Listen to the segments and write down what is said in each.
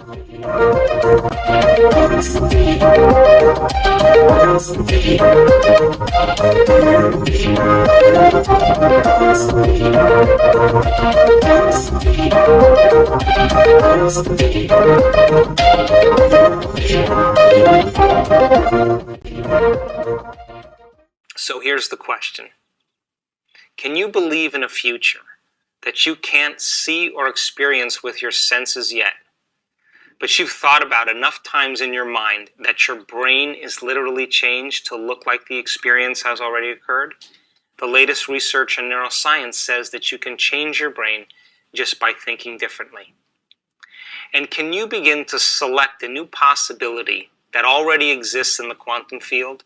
So here's the question. Can you believe in a future that you can't see or experience with your senses yet, but you've thought about enough times in your mind that your brain is literally changed to look like the experience has already occurred? The latest research in neuroscience says that you can change your brain just by thinking differently. And can you begin to select a new possibility that already exists in the quantum field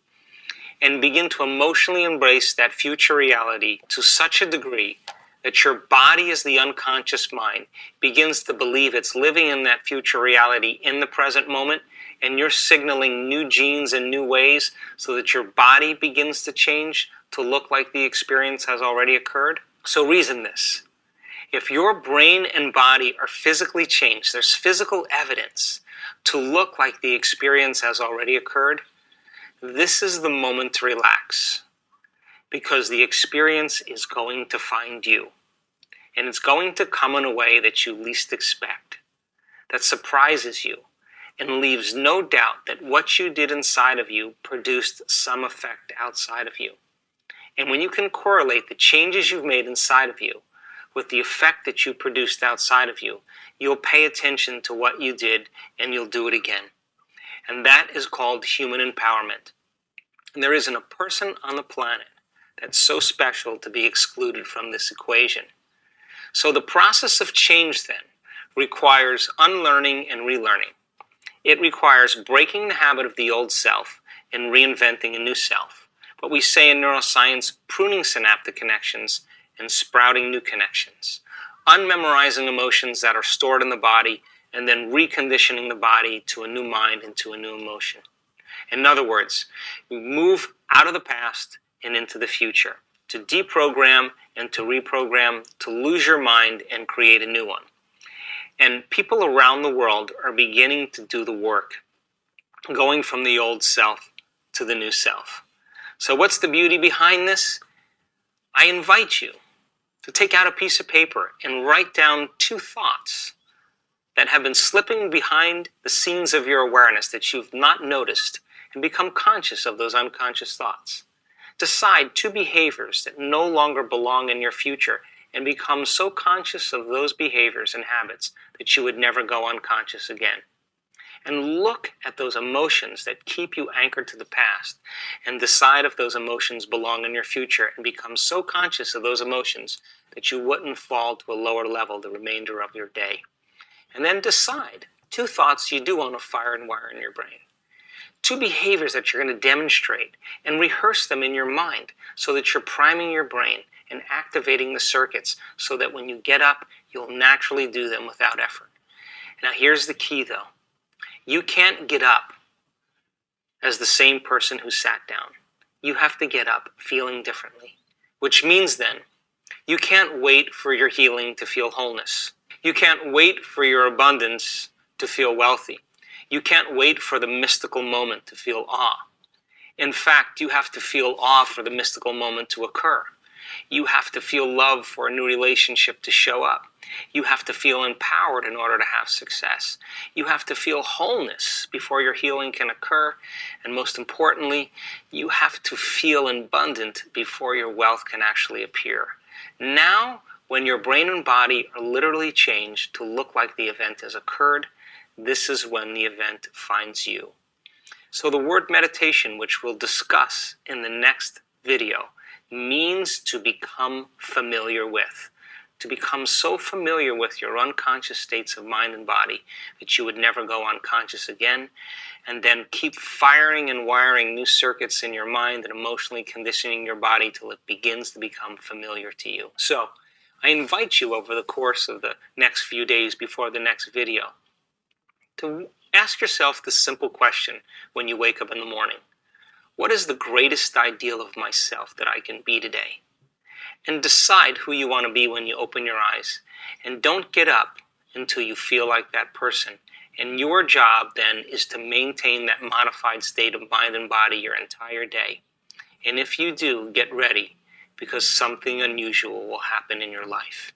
and begin to emotionally embrace that future reality to such a degree that your body, as the unconscious mind, begins to believe it's living in that future reality in the present moment, and you're signaling new genes in new ways so that your body begins to change to look like the experience has already occurred? So reason this. If your brain and body are physically changed, there's physical evidence to look like the experience has already occurred, this is the moment to relax, because the experience is going to find you. And it's going to come in a way that you least expect, that surprises you, and leaves no doubt that what you did inside of you produced some effect outside of you. And when you can correlate the changes you've made inside of you with the effect that you produced outside of you, you'll pay attention to what you did and you'll do it again. And that is called human empowerment. And there isn't a person on the planet that's so special to be excluded from this equation. So the process of change then requires unlearning and relearning. It requires breaking the habit of the old self and reinventing a new self. What we say in neuroscience, pruning synaptic connections and sprouting new connections. Unmemorizing emotions that are stored in the body and then reconditioning the body to a new mind and to a new emotion. In other words, we move out of the past and into the future, to deprogram and to reprogram, to lose your mind and create a new one. And people around the world are beginning to do the work, going from the old self to the new self. So what's the beauty behind this? I invite you to take out a piece of paper and write down 2 thoughts that have been slipping behind the scenes of your awareness that you've not noticed, and become conscious of those unconscious thoughts. Decide 2 behaviors that no longer belong in your future and become so conscious of those behaviors and habits that you would never go unconscious again. And look at those emotions that keep you anchored to the past and decide if those emotions belong in your future and become so conscious of those emotions that you wouldn't fall to a lower level the remainder of your day. And then decide 2 thoughts you do want to fire and wire in your brain. 2 behaviors that you're going to demonstrate and rehearse them in your mind so that you're priming your brain and activating the circuits so that when you get up, you'll naturally do them without effort. Now here's the key though. You can't get up as the same person who sat down. You have to get up feeling differently, which means then you can't wait for your healing to feel wholeness. You can't wait for your abundance to feel wealthy. You can't wait for the mystical moment to feel awe. In fact, you have to feel awe for the mystical moment to occur. You have to feel love for a new relationship to show up. You have to feel empowered in order to have success. You have to feel wholeness before your healing can occur. And most importantly, you have to feel abundant before your wealth can actually appear. Now, when your brain and body are literally changed to look like the event has occurred, this is when the event finds you. So the word meditation, which we'll discuss in the next video, means to become familiar with. To become so familiar with your unconscious states of mind and body that you would never go unconscious again, and then keep firing and wiring new circuits in your mind and emotionally conditioning your body till it begins to become familiar to you. So I invite you over the course of the next few days before the next video to ask yourself this simple question when you wake up in the morning. What is the greatest ideal of myself that I can be today? And decide who you want to be when you open your eyes. And don't get up until you feel like that person. And your job then is to maintain that modified state of mind and body your entire day. And if you do, get ready, because something unusual will happen in your life.